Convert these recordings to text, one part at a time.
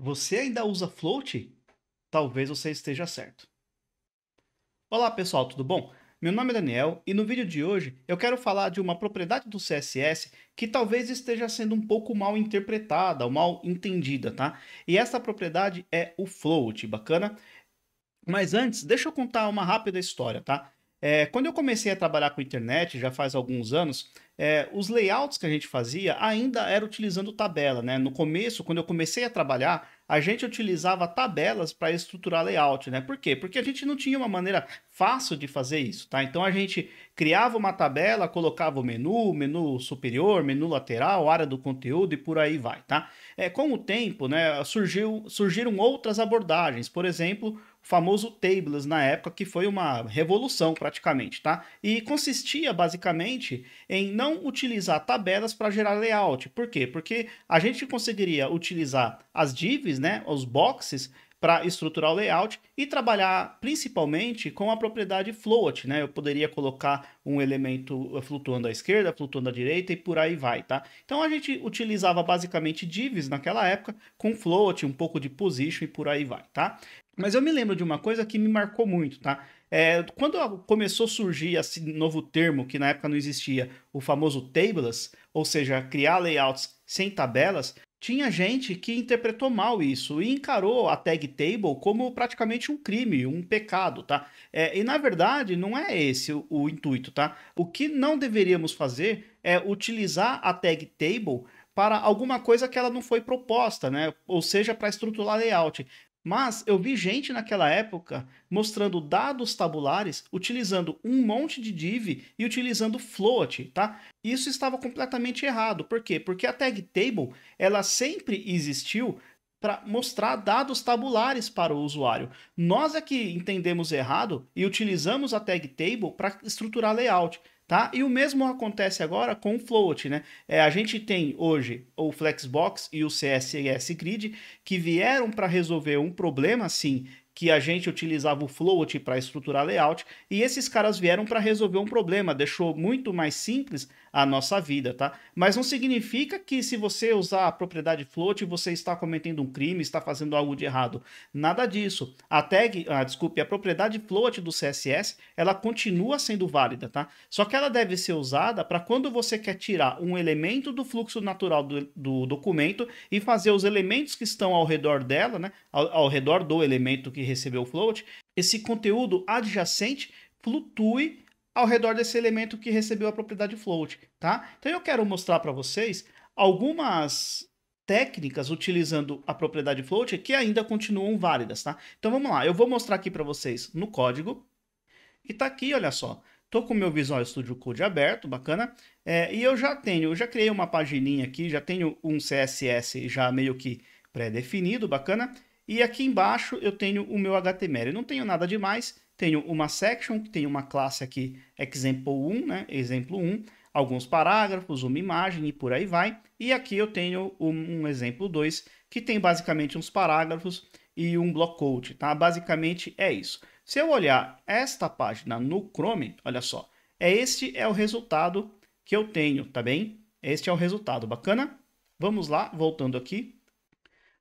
Você ainda usa Float? Talvez você esteja certo. Olá pessoal, tudo bom? Meu nome é Daniel e no vídeo de hoje eu quero falar de uma propriedade do CSS que talvez esteja sendo um pouco mal interpretada ou mal entendida, tá? E essa propriedade é o float, bacana? Mas antes, deixa eu contar uma rápida história, tá? Quando eu comecei a trabalhar com internet, já faz alguns anos, os layouts que a gente fazia ainda era utilizando tabela, né? No começo, quando eu comecei a trabalhar, a gente utilizava tabelas para estruturar layout, né? Por quê? Porque a gente não tinha uma maneira fácil de fazer isso, tá? Então a gente criava uma tabela, colocava o menu superior, menu lateral, área do conteúdo e por aí vai, tá? Com o tempo, né, surgiram outras abordagens, por exemplo, o famoso tables na época, que foi uma revolução praticamente, tá? E consistia basicamente em não utilizar tabelas para gerar layout. Por quê? Porque a gente conseguiria utilizar as divs, né, os boxes, para estruturar o layout e trabalhar principalmente com a propriedade float, né? Eu poderia colocar um elemento flutuando à esquerda, flutuando à direita e por aí vai, tá? Então a gente utilizava basicamente divs naquela época com float, um pouco de position e por aí vai, tá? Mas eu me lembro de uma coisa que me marcou muito, tá? Quando começou a surgir esse novo termo, que na época não existia, o famoso tableless, ou seja, criar layouts sem tabelas, tinha gente que interpretou mal isso e encarou a tag table como praticamente um crime, um pecado, tá? E na verdade não é esse o intuito, tá? O que não deveríamos fazer é utilizar a tag table para alguma coisa que ela não foi proposta, né? Ou seja, para estruturar layout. Mas eu vi gente naquela época mostrando dados tabulares utilizando um monte de div e utilizando float, tá? Isso estava completamente errado. Por quê? Porque a tag table, ela sempre existiu para mostrar dados tabulares para o usuário. Nós é que entendemos errado e utilizamos a tag table para estruturar layout. Tá? E o mesmo acontece agora com o Float, né? A gente tem hoje o Flexbox e o CSS Grid que vieram para resolver um problema, assim, que a gente utilizava o Float para estruturar layout, e esses caras vieram para resolver um problema, deixou muito mais simples a nossa vida, tá? Mas não significa que se você usar a propriedade Float, você está cometendo um crime, está fazendo algo de errado. Nada disso. A propriedade Float do CSS, ela continua sendo válida, tá? Só que ela deve ser usada para quando você quer tirar um elemento do fluxo natural do documento e fazer os elementos que estão ao redor dela, né, ao redor do elemento que recebeu o float, esse conteúdo adjacente flutue ao redor desse elemento que recebeu a propriedade float, tá? Então eu quero mostrar para vocês algumas técnicas utilizando a propriedade float que ainda continuam válidas, tá? Então vamos lá, eu vou mostrar aqui para vocês no código e tá aqui, olha só. Tô com o meu Visual Studio Code aberto, bacana. E eu já criei uma pagininha aqui, já tenho um CSS já meio que pré-definido, bacana. E aqui embaixo eu tenho o meu HTML. Eu não tenho nada demais, tenho uma section, tem uma classe aqui, example 1, né? Exemplo 1, alguns parágrafos, uma imagem e por aí vai. E aqui eu tenho um exemplo 2, que tem basicamente uns parágrafos e um block code, tá? Basicamente é isso. Se eu olhar esta página no Chrome, olha só, este é o resultado que eu tenho, tá bem? Este é o resultado, bacana? Vamos lá, voltando aqui.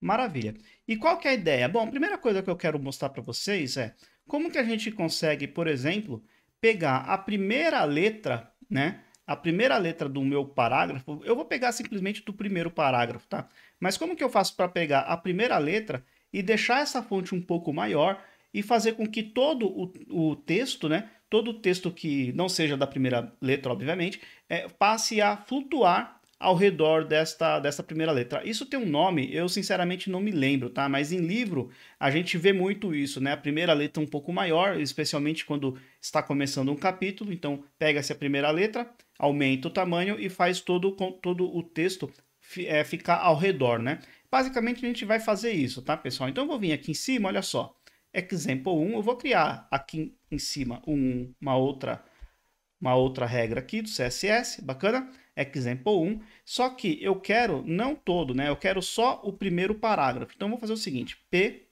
Maravilha. E qual que é a ideia? Bom, a primeira coisa que eu quero mostrar para vocês é como que a gente consegue, por exemplo, pegar a primeira letra, né? A primeira letra do meu parágrafo, eu vou pegar simplesmente do primeiro parágrafo, tá? Mas como que eu faço para pegar a primeira letra e deixar essa fonte um pouco maior e fazer com que todo o texto, né? Todo o texto que não seja da primeira letra, obviamente, passe a flutuar ao redor desta primeira letra. Isso tem um nome, eu sinceramente não me lembro, tá? Mas em livro a gente vê muito isso, né? A primeira letra um pouco maior, especialmente quando está começando um capítulo. Então pega-se a primeira letra, aumenta o tamanho e faz todo o texto ficar ao redor, né? Basicamente a gente vai fazer isso, tá, pessoal? Então eu vou vir aqui em cima, olha só. Example 1, eu vou criar aqui em cima uma outra regra aqui do CSS, bacana? Example 1, só que eu quero não todo, né? Eu quero só o primeiro parágrafo. Então, eu vou fazer o seguinte, p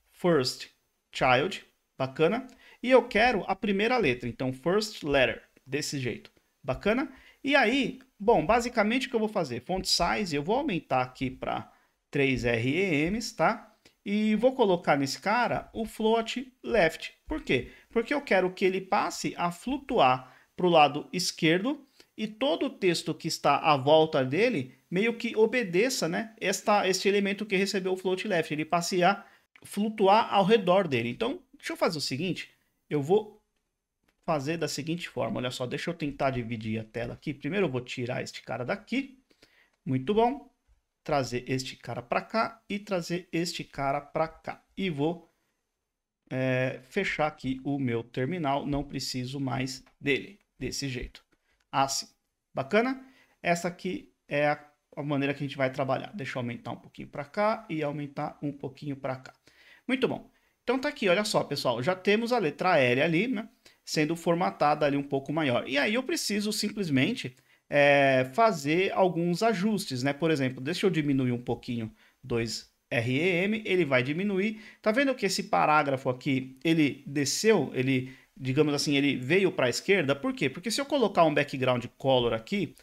first child, bacana? E eu quero a primeira letra, então first letter, desse jeito, bacana? E aí, bom, basicamente o que eu vou fazer? Font size, eu vou aumentar aqui para 3 REMs, tá? E vou colocar nesse cara o float left. Por quê? Porque eu quero que ele passe a flutuar para o lado esquerdo e todo o texto que está à volta dele meio que obedeça, né, este elemento que recebeu o float left. Ele passe a flutuar ao redor dele. Então, deixa eu fazer o seguinte. Eu vou fazer da seguinte forma. Olha só, deixa eu tentar dividir a tela aqui. Primeiro eu vou tirar este cara daqui. Muito bom. Trazer este cara para cá e trazer este cara para cá. E vou fechar aqui o meu terminal. Não preciso mais dele. Desse jeito. Assim. Bacana? Essa aqui é a maneira que a gente vai trabalhar. Deixa eu aumentar um pouquinho para cá e aumentar um pouquinho para cá. Muito bom. Então tá aqui, olha só, pessoal. Já temos a letra L ali, né? Sendo formatada ali um pouco maior. E aí eu preciso simplesmente fazer alguns ajustes, né? Por exemplo, deixa eu diminuir um pouquinho 2 REM, ele vai diminuir. Tá vendo que esse parágrafo aqui, ele desceu, ele, digamos assim, ele veio para a esquerda? Por quê? Porque se eu colocar um background color aqui,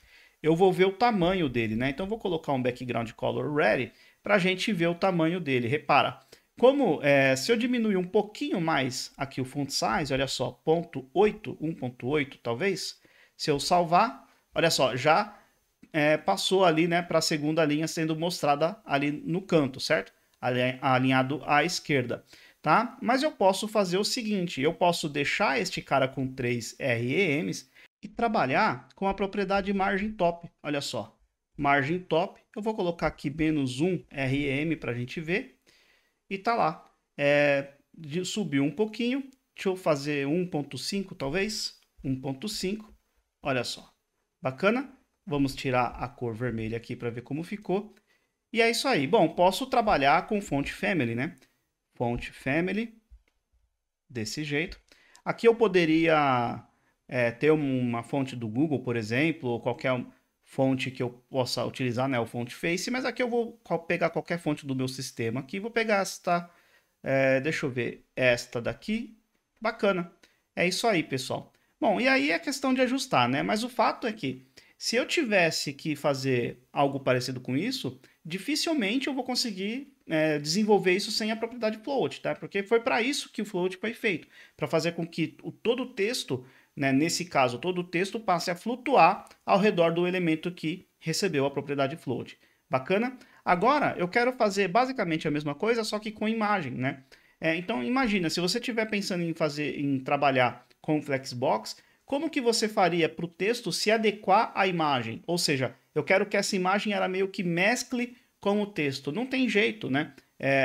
eu vou ver o tamanho dele, né? Então eu vou colocar um background color ready para a gente ver o tamanho dele. Repara, como se eu diminuir um pouquinho mais aqui o font size, olha só, 0.8, 1.8 talvez, se eu salvar, olha só, já passou ali, né, para a segunda linha sendo mostrada ali no canto, certo? Alinhado à esquerda, tá? Mas eu posso fazer o seguinte, eu posso deixar este cara com 3 REMs e trabalhar com a propriedade margin top, olha só. Margin top, eu vou colocar aqui menos 1 REM para a gente ver. E tá lá. Subiu um pouquinho. Deixa eu fazer 1.5 talvez. 1.5. Olha só. Bacana? Vamos tirar a cor vermelha aqui para ver como ficou. E é isso aí. Bom, posso trabalhar com Font Family, né? Font Family. Desse jeito. Aqui eu poderia ter uma fonte do Google, por exemplo, ou qualquer fonte que eu possa utilizar, né, o Font Face, mas aqui eu vou pegar qualquer fonte do meu sistema aqui, vou pegar esta, deixa eu ver, esta daqui, bacana, é isso aí, pessoal. Bom, e aí é questão de ajustar, né, mas o fato é que se eu tivesse que fazer algo parecido com isso, dificilmente eu vou conseguir desenvolver isso sem a propriedade float, tá? Porque foi para isso que o float foi feito, para fazer com que todo o texto, né, nesse caso, todo o texto passe a flutuar ao redor do elemento que recebeu a propriedade float. Bacana? Agora, eu quero fazer basicamente a mesma coisa, só que com imagem, né? Então, imagina, se você estiver pensando em trabalhar com Flexbox, como que você faria para o texto se adequar à imagem? Ou seja, eu quero que essa imagem ela meio que mescle com o texto. Não tem jeito, né?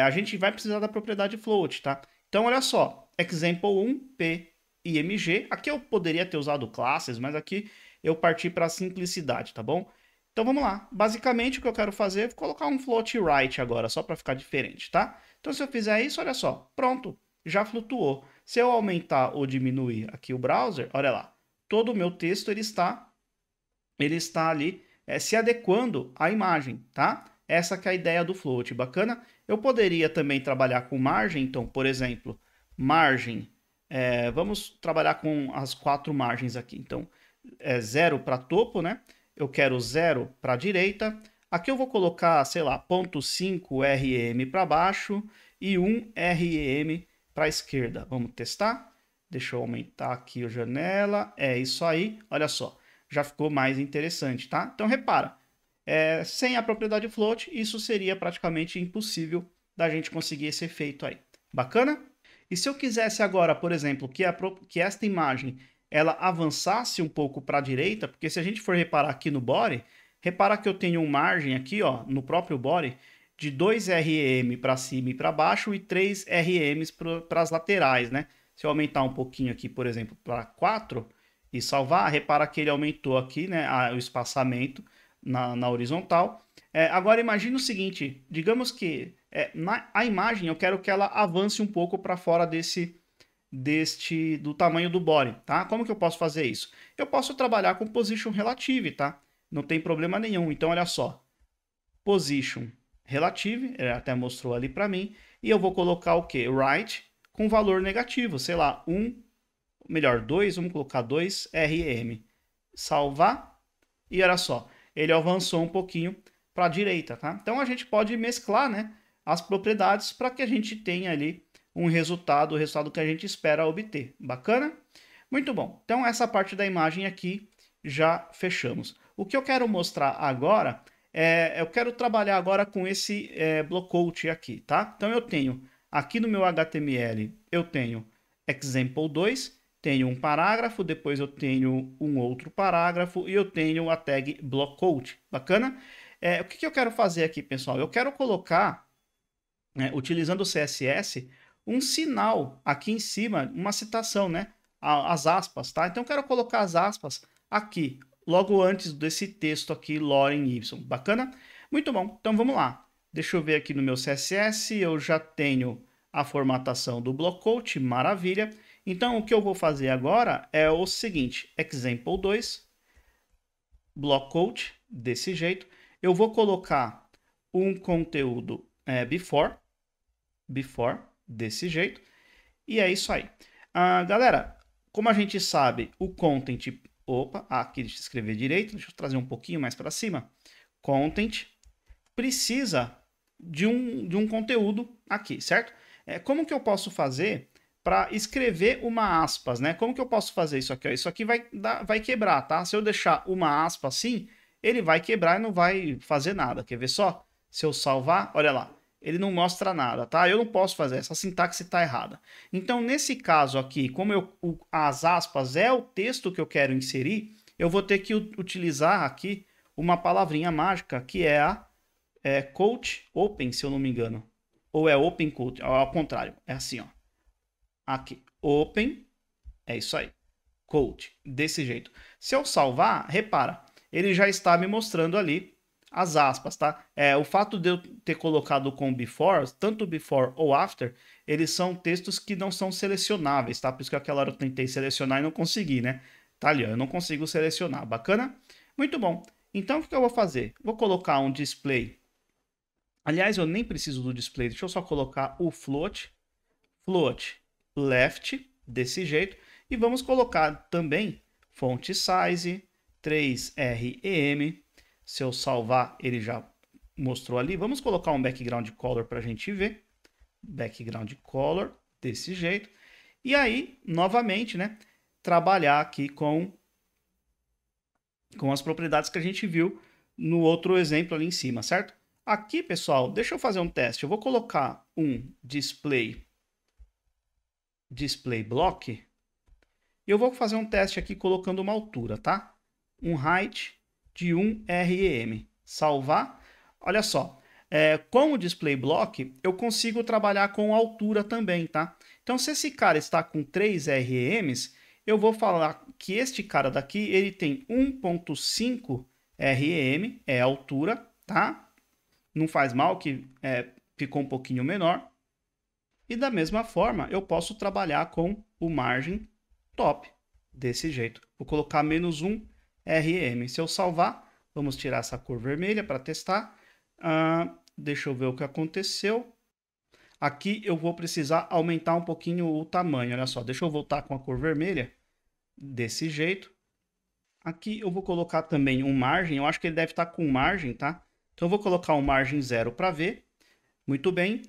A gente vai precisar da propriedade float, tá? Então, olha só, example 1, P, IMG. Aqui eu poderia ter usado classes, mas aqui eu parti para a simplicidade, tá bom? Então vamos lá. Basicamente o que eu quero fazer é colocar um float right agora, só para ficar diferente, tá? Então se eu fizer isso, olha só, pronto, já flutuou. Se eu aumentar ou diminuir aqui o browser, olha lá, todo o meu texto ele está ali se adequando à imagem, tá? Essa que é a ideia do float, bacana? Eu poderia também trabalhar com margem, então, por exemplo, margem. Vamos trabalhar com as 4 margens aqui. Então, 0 para topo, né? Eu quero 0 para a direita. Aqui eu vou colocar, sei lá, 0.5 REM para baixo e 1 REM para a esquerda. Vamos testar? Deixa eu aumentar aqui a janela. É isso aí. Olha só, já ficou mais interessante, tá? Então, repara, sem a propriedade float, isso seria praticamente impossível da gente conseguir esse efeito aí. Bacana? E se eu quisesse agora, por exemplo, que esta imagem ela avançasse um pouco para a direita, porque se a gente for reparar aqui no body, repara que eu tenho uma margem aqui, ó, no próprio body, de 2 REM para cima e para baixo e 3 REMs para as laterais, né? Se eu aumentar um pouquinho aqui, por exemplo, para 4 e salvar, repara que ele aumentou aqui, né, o espaçamento na horizontal. Agora imagine o seguinte, digamos que a imagem eu quero que ela avance um pouco para fora do tamanho do body, tá? Como que eu posso fazer isso? Eu posso trabalhar com position relative, tá? Não tem problema nenhum. Então, olha só, position relative, ele até mostrou ali para mim, e eu vou colocar o que? Right com valor negativo, sei lá, 2, vamos colocar 2 REM. Salvar, e olha só, ele avançou um pouquinho para a direita, tá? Então a gente pode mesclar, né, as propriedades para que a gente tenha ali um resultado, o resultado que a gente espera obter. Bacana? Muito bom. Então essa parte da imagem aqui já fechamos. O que eu quero mostrar agora eu quero trabalhar agora com esse blocout aqui, tá? Então eu tenho aqui no meu HTML, eu tenho example 2, tenho um parágrafo, depois eu tenho um outro parágrafo e eu tenho a tag blocout. Bacana? O que eu quero fazer aqui, pessoal? Eu quero colocar, utilizando o CSS, um sinal aqui em cima, uma citação, né? As aspas, tá? Então eu quero colocar as aspas aqui, logo antes desse texto aqui, Lorem Y. Bacana? Muito bom. Então vamos lá. Deixa eu ver aqui no meu CSS, eu já tenho a formatação do blocout, maravilha. Então o que eu vou fazer agora é o seguinte, example 2, blocout, desse jeito. Eu vou colocar um conteúdo before, desse jeito. E é isso aí. Galera, como a gente sabe, o content... Opa, aqui deixa eu escrever direito, deixa eu trazer um pouquinho mais para cima. Content precisa de um conteúdo aqui, certo? Como que eu posso fazer para escrever uma aspas, né? Como que eu posso fazer isso aqui? Isso aqui vai quebrar, tá? Se eu deixar uma aspa assim, ele vai quebrar e não vai fazer nada. Quer ver só? Se eu salvar, olha lá, ele não mostra nada, tá? Eu não posso fazer, essa sintaxe está errada. Então, nesse caso aqui, como as aspas é o texto que eu quero inserir, eu vou ter que utilizar aqui uma palavrinha mágica, que é a quote open, se eu não me engano. Ou é open quote, ao contrário, é assim, ó. Aqui, open, é isso aí, quote, desse jeito. Se eu salvar, repara, ele já está me mostrando ali as aspas, tá? O fato de eu ter colocado com before, tanto before ou after, eles são textos que não são selecionáveis, tá? Por isso que aquela hora eu tentei selecionar e não consegui, né? Tá ali, ó, eu não consigo selecionar. Bacana? Muito bom. Então, o que eu vou fazer? Vou colocar um display. Aliás, eu nem preciso do display. Deixa eu só colocar o float left, desse jeito. E vamos colocar também font size 3REM. Se eu salvar, ele já mostrou ali. Vamos colocar um background color para a gente ver. Background color, desse jeito. E aí, novamente, né, trabalhar aqui com as propriedades que a gente viu no outro exemplo ali em cima, certo? Aqui, pessoal, deixa eu fazer um teste. Eu vou colocar um display block. E eu vou fazer um teste aqui colocando uma altura, tá? Um height de 1 REM. Salvar. Olha só, com o display block, eu consigo trabalhar com altura também, tá? Então, se esse cara está com 3 REMs, eu vou falar que este cara daqui, ele tem 1.5 REM, é a altura, tá? Não faz mal que ficou um pouquinho menor. E da mesma forma, eu posso trabalhar com o margem top, desse jeito. Vou colocar menos 1 REM. Se eu salvar, vamos tirar essa cor vermelha para testar. Deixa eu ver o que aconteceu. Aqui eu vou precisar aumentar um pouquinho o tamanho. Olha só, deixa eu voltar com a cor vermelha, desse jeito. Aqui eu vou colocar também um margem. Eu acho que ele deve estar com margem, tá? Então eu vou colocar um margem 0 para ver. Muito bem.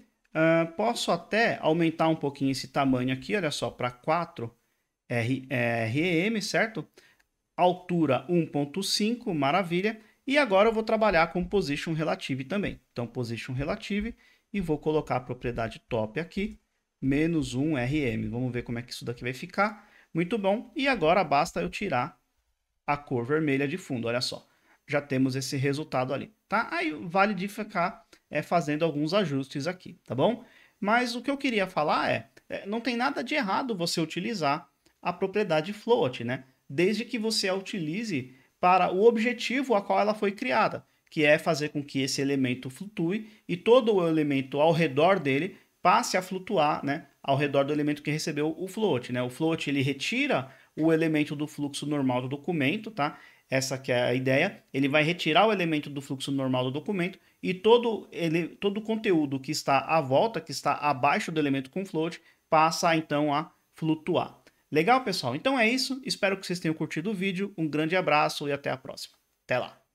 Posso até aumentar um pouquinho esse tamanho aqui, olha só, para 4 REM, certo? Altura 1.5, maravilha. E agora eu vou trabalhar com Position Relative também. Então, Position Relative, e vou colocar a propriedade top aqui, menos 1 REM. Vamos ver como é que isso daqui vai ficar. Muito bom. E agora basta eu tirar a cor vermelha de fundo, olha só. Já temos esse resultado ali, tá? Aí vale de ficar fazendo alguns ajustes aqui, tá bom? Mas o que eu queria falar não tem nada de errado você utilizar a propriedade float, né? Desde que você a utilize para o objetivo a qual ela foi criada, que é fazer com que esse elemento flutue e todo o elemento ao redor dele passe a flutuar, né? Ao redor do elemento que recebeu o float, né? O float, ele retira o elemento do fluxo normal do documento, tá? Essa que é a ideia. Ele vai retirar o elemento do fluxo normal do documento e todo o conteúdo que está à volta, que está abaixo do elemento com float, passa então a flutuar. Legal, pessoal? Então é isso. Espero que vocês tenham curtido o vídeo. Um grande abraço e até a próxima. Até lá!